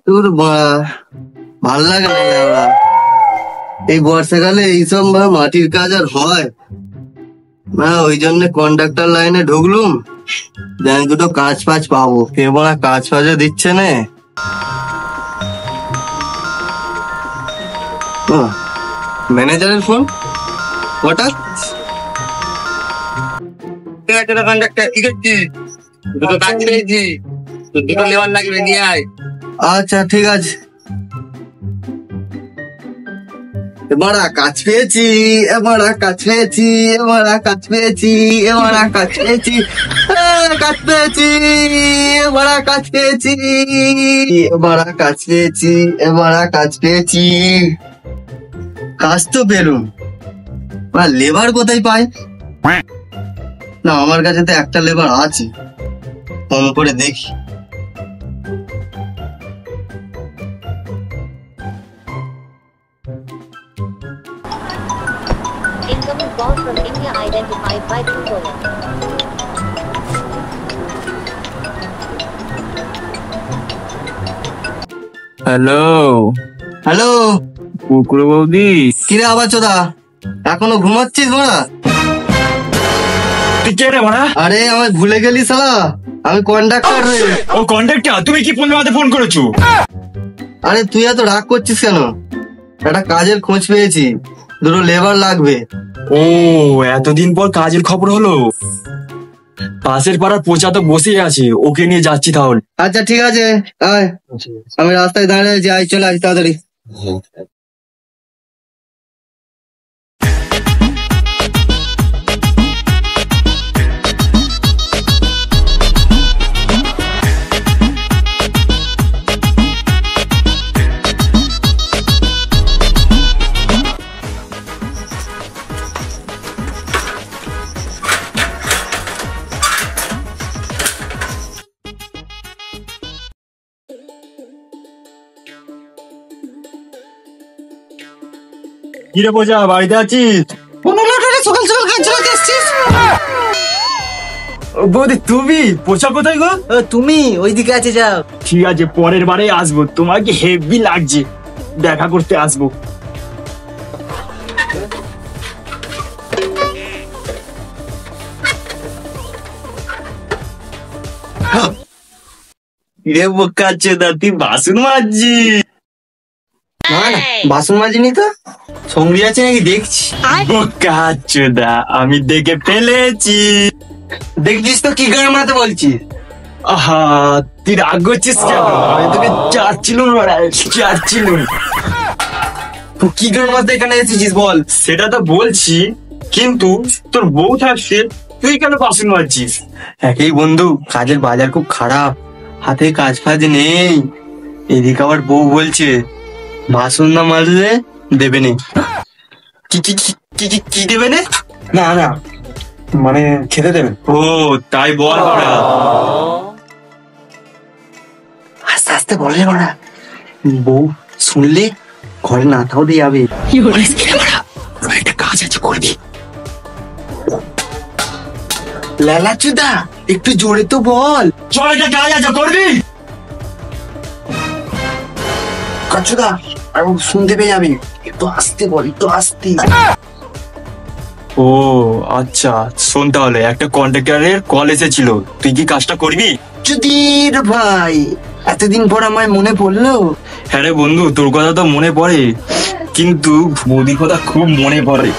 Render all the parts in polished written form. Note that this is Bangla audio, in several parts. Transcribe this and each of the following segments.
তোর ভাল লাগে না লেওড়া। এই বর্ষাকালে এইসব মাটির কাজ আর হয় না, ওই জন্য কন্ট্রাক্টর লাইনে ঢুকলুম, দেখ দুটো কাজ ফাজ পাবো। কে বলা কাজ ফাজও দিচ্ছে না। ম্যানেজারের ফোন হঠাৎ। ঠিক আছে কন্ট্রাক্টর, কি করছিস? দুটো কাজ পেয়েছি, দুটো লেবার লাগবে, নিয়ে আয়। আচ্ছা ঠিক আছে। এবারা কাজ পেয়েছি, এবারা কাজ পেয়েছি, এবারা কাজ পেয়েছি, এবারা কাজ পেয়েছি, কাজ পেয়েছি, এবারা কাজ পেয়েছি, এবারা কাজ পেয়েছি, এবারা কাজ পেয়েছি। কাজ তো পেলুম, লেবার কোথায় পায় না? আমার কাছে তো একটা লেবার আছে, ফোন করে দেখি। Incoming call from India identified by Truecaller. Hello hello কুকুর বৌদি, কিরে আবার চোদা, এখনো ঘুমাচ্ছিস মারা? তুই কে রে মারা? আরে আমি ভুলে গেলি শালা, আমি কন্ডাক্টর রে। ও কন্ট্রাক্টর, তুমি কি ফোন মারতে ফোন করেছো? আরে তুই এত রাগ করছিস কেন? একটা কাজের খোঁজ পেয়েছি, দুটো লেবার লাগবে। ও এতদিন পর কাজের খবর হলো। পাশের পাড়ার পোচা তো বসেই আছে, ওকে নিয়ে যাচ্ছি তাহলে। আচ্ছা ঠিক আছে, আয়, আমি রাস্তায় দাঁড়িয়ে আছি, আয় চলে আয় তাড়াতাড়ি। কিরে পোচা, বাড়িতে আছিস? সকাল সকাল কাজ চালাতে এসছিস? বৌদি তুমি? পোচা কোথায় গো? তুমি ওইদিকে আছে, যাও। ঠিক আছে, পরের বারে আসবো, তোমাকে হেভি লাগছে, দেখা করতে আসবো। রে বোকা চোদা, তুই বাসন মাজছি? না না, বাসন মাজিনি তো। সঙ্গী আছে নাকি দেখছি। বোকা চোদা, আমি দেখে ফেলেছি। দেখছিস তো কি গান মারাতে বলছি। আহা, তুই রাগ করছিস কেন? আমি তোকে চাচ্ছিলুম, চাচ্ছিলুম। তুই কি গান মারাতে এখানে এসেছিস বল? সেটা তো বলছি, কিন্তু তোর বউ থাকছে, তুই কেন বাসন মাজছিস? একই বন্ধু, কাজের বাজার খুব খারাপ, হাতে কাজ ফাজ নেই। এদিকে আবার বউ বলছে বাসন না মাজলে দেবে নে। কি কি কি কি কি- কি দেবে না? না না, মানে খেতে দেবে। ও তাই বল ওরা। আস্তে আস্তে বলে ওরা, বউ শুনলে ঘরে না থাও দিয়ে যাবে। একটা কাজ আছে, করবি? লালা চুদা, একটু জোরে তো বল। চল, একটা কাজ আছে, করবি? কাচুদা আর শুনতে পেয়ে যাবে, একটু আস্তে বল, একটু আস্তে। ও আচ্ছা, শোন তাহলে, একটা কন্ট্রাক্টরের কল এসেছিল, তুই কি কাজটা করবি? চুদির ভাই, এতদিন পর আমায় মনে পড়লো। হ্যাঁ রে বন্ধু, তোর কথা তো মনে পড়ে, কিন্তু বৌদির কথা খুব মনে পড়ে।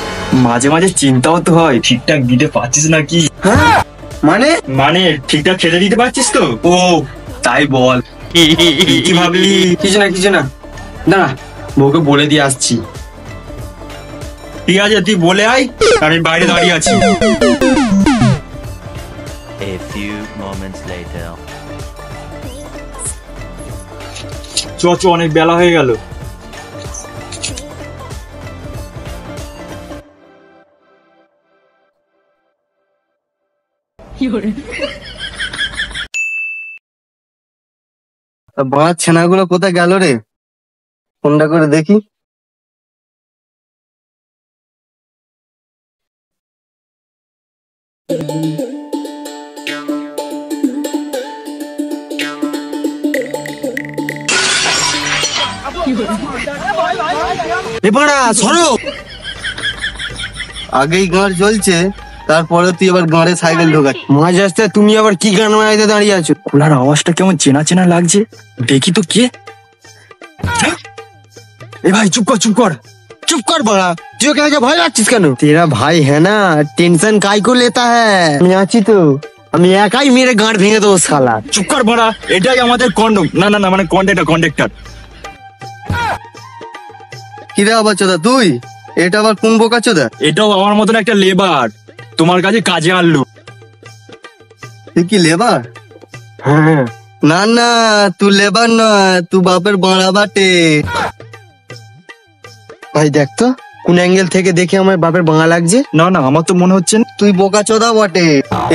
মাঝে মাঝে চিন্তাও তো হয়, ঠিকঠাক দিতে পারছিস নাকি। হ্যাঁ মানে? মানে ঠিকঠাক খেতে দিতে পারছিস তো? ও তাই বল, কি ভাবলি? কিছু না কিছু না, দাঁড়া বউকে বলে দিয়ে আসছি। ঠিক আছে, তুই বলে আয়, আমি বাইরে দাঁড়িয়ে আছি। A few moments later. চ চ, অনেক বেলা হয়ে গেল। বাঁধ ছেনাগুলো কোথায় গেল রে? ফোনটা করে দেখি। এবারা সরো, আগেই গাঁড় চলছে, তারপরে তুই আবার গাঁড়ে সাইকেল ঢোকাচ্ছিস। মাঝ রাস্তায় তুমি আবার কি গান মারাইতে দাঁড়িয়ে আছো? খোলার আওয়াজটা কেমন চেনা চেনা লাগছে, দেখি তো কে। এ ভাই চুপ কর চুপ কর। चुप कर बड़ा, তুই ওকে আগে ভয় লাগছিস কেন? তেরা ভাই হ্যাঁ না, টেনশন কাই কো লেতা হ্যাঁ। আমি আছি তো, আমি একাই মেরে গাঁট ভেঙে দেবো শালা। চুপ কর বড়া, এটাই আমাদের না না না মানে কন্ডাক্টর। কিরে আবার চোদা তুই? এটা আবার কোন বোকা চোদা? এটাও আমার মতন একটা লেবার, তোমার কাছে কাজে আনলো। তুই কি লেবার? হ্যাঁ না না, তুই লেবার নয়, তুই বাপের বাড়া বাটে। ভাই দেখ তো কোন অ্যাঙ্গেল থেকে দেখে আমার বাপের বাঙা লাগছে। না না আমার তো মনে হচ্ছে না। তুই বোকা চোদা বটে,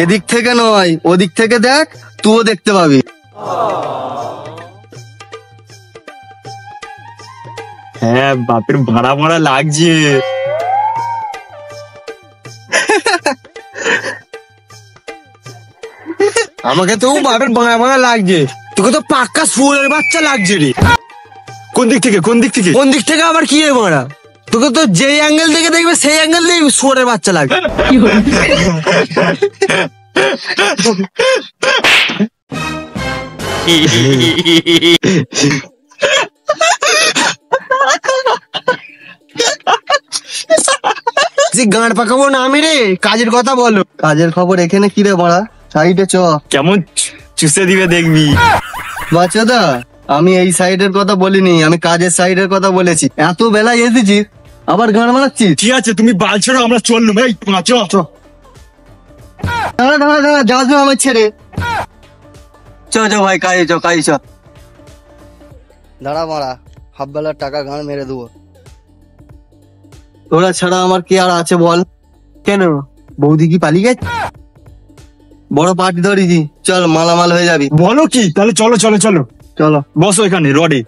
এদিক থেকে নয় ওদিক থেকে দেখ, তুইও দেখতে পাবি। হ্যাঁ বাপের ভাড়া ভাড়া লাগছে। আমাকে তো বাপের বাঙা বাঙা লাগছে, তোকে তো পাক্কা শুয়োরের বাচ্চা লাগছে রে। কোন দিক থেকে কোন দিক থেকে আবার কি রে মারা? তোকে তো যেই অ্যাঙ্গেল থেকে দেখবে সেই অ্যাঙ্গেল দিয়ে শুয়োরের বাচ্চা লাগবে। গাঁড় পাকাবো না আমি রে, কাজের কথা বলো। কাজের খবর এখানে কি রে বাড়া? সাইডে চ। কেমন চুষে দিবে দেখবি। বাচ্চাদা, আমি এই সাইডের কথা বলিনি, আমি কাজের সাইডের কথা বলেছি। এত বেলায় এসেছিস আবার গান মারাচ্ছিস? ঠিক আছে তুমি বাল ছেড়ো, আমরা চললুম। এই চ। দাঁড়া দাঁড়া দাঁড়া, যাস না আমার ছেড়ে। চ ভাই, কাজে চ। দাঁড়া মারা, হাফ বেলার টাকা গান মেরে দেবো। তোরা ছাড়া আমার কি আর আছে বল? কেন বৌদি কি পালিয়ে গেছে? বড় পার্টি ধরেছি, চল মালামাল হয়ে যাবি। বলো কি? তাহলে চলো চলো বসো এখানে রডে।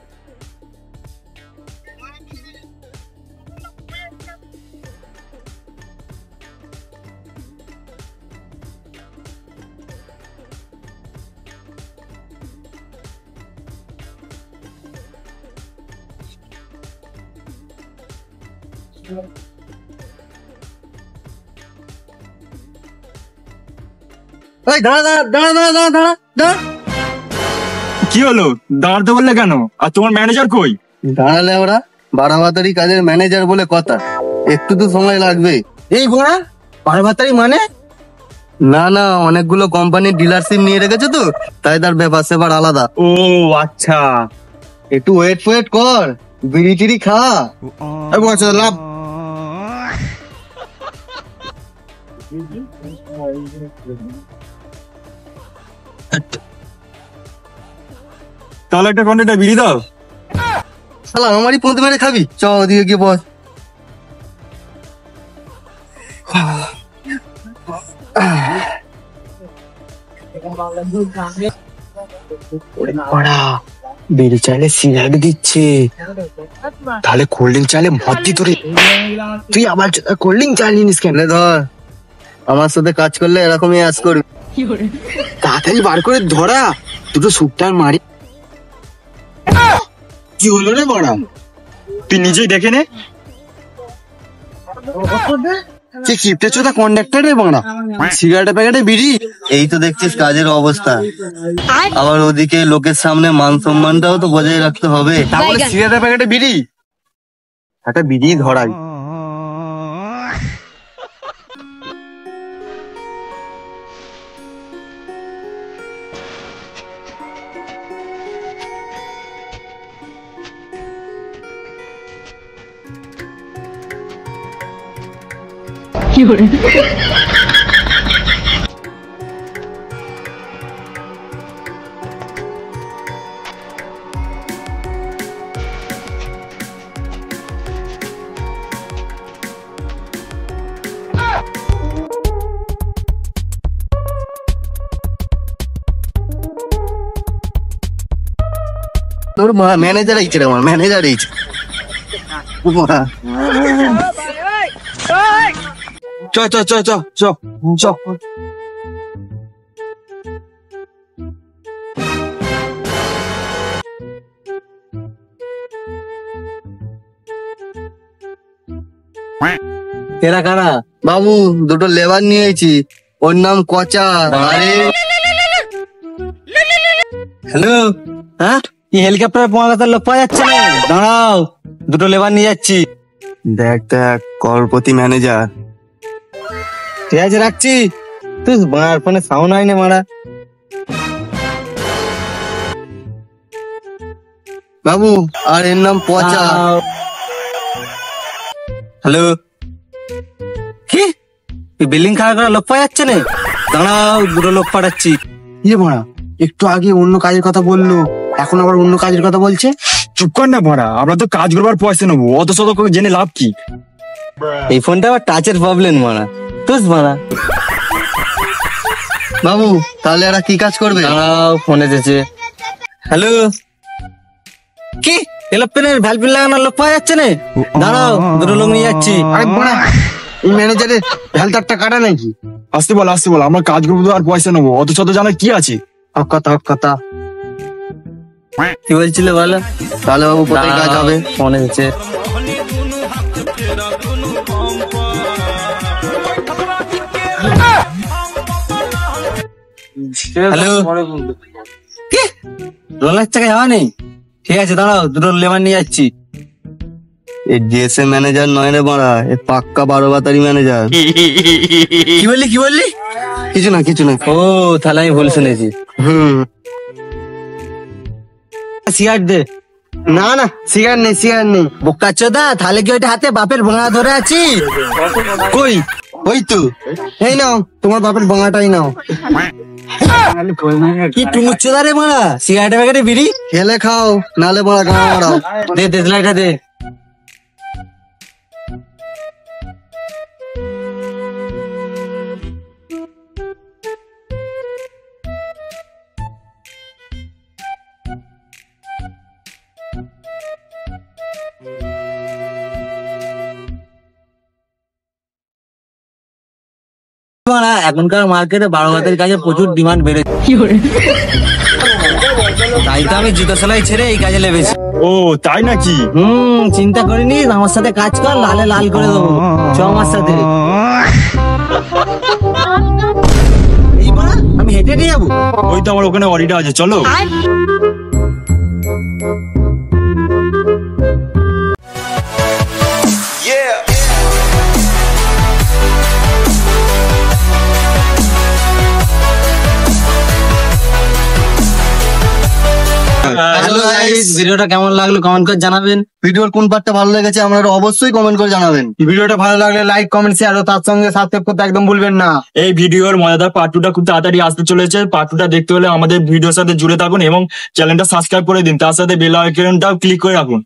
এই দাঁড়া। কি হলো, দাঁড়াতে বললে কেন? আর তোমার ম্যানেজার কই? দাঁড়ালে ওরা বাড়াবাতারি কাজের ম্যানেজার বলে কথা, একটু তো সময় লাগবে। এই গোড়া পারভাতারি মানে? না অনেকগুলো কোম্পানির ডিলারশিপ নিয়ে রেখেছে তো, তাই তার ব্যাপার সেবার আলাদা। ও আচ্ছা। একটু ওয়েট কর, বিড়ি টিড়ি খা। লাভ তাহলে একটা কন্টেন্টটা বিড়ি দাও। শালা আমারই পৌঁতে মেরে খাবি? চ ওদিকে গিয়ে বস। বিড়ি চাইলে সিগারেট দিচ্ছে, তাহলে কোল্ড ড্রিঙ্ক চাইলে মদ দিত রে। তুই আবার কোল্ড ড্রিঙ্ক চাইলিস কেন? লে ধর, আমার সাথে কাজ করলে এরকমই আজ করবি। তাড়াতাড়ি বার করে ধরা, দুটো সুপটার মারি। কি হলো রে বড়া? তুই নিজেই দেখে নে। সে কিপটে চোদা কন্ডাক্টর রে বড়া, সিগারেটের প্যাকেটে বিড়ি। এই তো দেখছিস কাজের অবস্থা, আবার ওদিকে লোকের সামনে মান সম্মানটাও তো বজায় রাখতে হবে। তাহলে সিগারেটের প্যাকেটে বিড়ি, একটা বিড়ি ধরাই। তোর ম্যানেজার আইছে রে, আমার ম্যানেজার আইছে। চ চ চ চ চ চ এরা কারা? বাবু দুটো লেবার নিয়েছি, ওর নাম কচা। আরে হ্যালো, হ্যাঁ কি হেলিকপ্টার পৌঁছাতে লোক পাওয়া যাচ্ছে না? দাঁড়াও, দুটো লেবার নিয়ে যাচ্ছি। দেখ দেখ করপতি ম্যানেজার। ঠিক আছে রাখছি। তুই মার ফোনে সাউন্ড হয় না মারা। বাবু আর এর নাম পচা। হ্যালো, কি বিল্ডিং খারাপ করা লোক পাওয়া যাচ্ছে না? দাঁড়াও, দুটো লোক পাঠাচ্ছি। ইয়ে মারা, একটু আগে অন্য কাজের কথা বললো, এখন আবার অন্য কাজের কথা বলছে। চুপ কর না বড়া, আমরা তো কাজ করবার পয়সা নেবো, অত শত করে জেনে লাভ কি? এই ফোনটা আবার টাচের প্রবলেম মারা। তুই মারা। বাবু তাহলে এরা কি কাজ করবে? দাঁড়াও, ফোন এসেছে। হ্যালো, কি এরোপ্লেনের ভ্যালভ লাগানোর লোক পাওয়া যাচ্ছে না? দাঁড়াও, দুটো লোক নিয়ে যাচ্ছি। আরে বড়া, এই ম্যানেজারের ভ্যালটারটা কাটা নাকি? আসতে বল, আমরা কাজ করবো তো আর পয়সা নেবো, অত শত জানার কি আছে? হক কথা। কি বলছিল বলো? তাহলে বাবু কোথায় কাজ হবে? ফোন এসেছে। হ্যালো, কি রোলার চাকা যাওয়া নেই? ঠিক আছে দাঁড়াও, দুটো লেবার নিয়ে যাচ্ছি। এই ডিএসএ ম্যানেজার নয় রে বড়া, এ পাক্কা 12 বাতারি ম্যানেজার। কি বললি? কিছু না। ও তাহলে আমি ভুল শুনেছি। সিগারেট দে। না সিগারেট নেই। বোকা চোদা, তাহলে কি ওইটা হাতে বাপের ভাঙা ধরে আছি? কই? ওই তো, এই নাও তোমার বাপের ভাঙাটাই নাও। কি টুমুর চোদা রে মারা, সিগারেটের প্যাকেটে বিড়ি খেলে খাও, নালে বড়া গাঁ মারাও। দে, দেশলাইটা দে। এখনকার মার্কেটে 12 ভাতের কাজে প্রচুর ডিমান্ড বেড়েছে, তাই তো আমি জুতো সেলাই ছেড়ে এই কাজে লেগেছি। ও তাই নাকি? চিন্তা করিনি, আমার সাথে কাজ কর, লালে লাল করে দেবো। চ আমার সাথে। এই বাড়া, আমি হেঁটে হেঁটে যাবো। ওই তো আমার ওখানে অডিটা আছে, চলো। হ্যালো গাইস, ভিডিওটা কেমন লাগলো কমেন্ট করে জানাবেন। ভিডিওর কোন পার্টটা ভালো লেগেছে আপনারা অবশ্যই কমেন্ট করে জানাবেন। ভিডিওটা ভালো লাগলে লাইক কমেন্ট শেয়ার ও তার সঙ্গে সাবস্ক্রাইব করতে একদম ভুলবেন না। এই ভিডিওর মজাদার পার্ট 2টা খুব তাড়াতাড়ি আসতে চলেছে। পার্ট 2টা দেখতে হলে আমাদের ভিডিওর সাথে জুড়ে থাকুন এবং চ্যানেলটা সাবস্ক্রাইব করে দিন, তার সাথে বেল আইকনটাও ক্লিক করে রাখুন।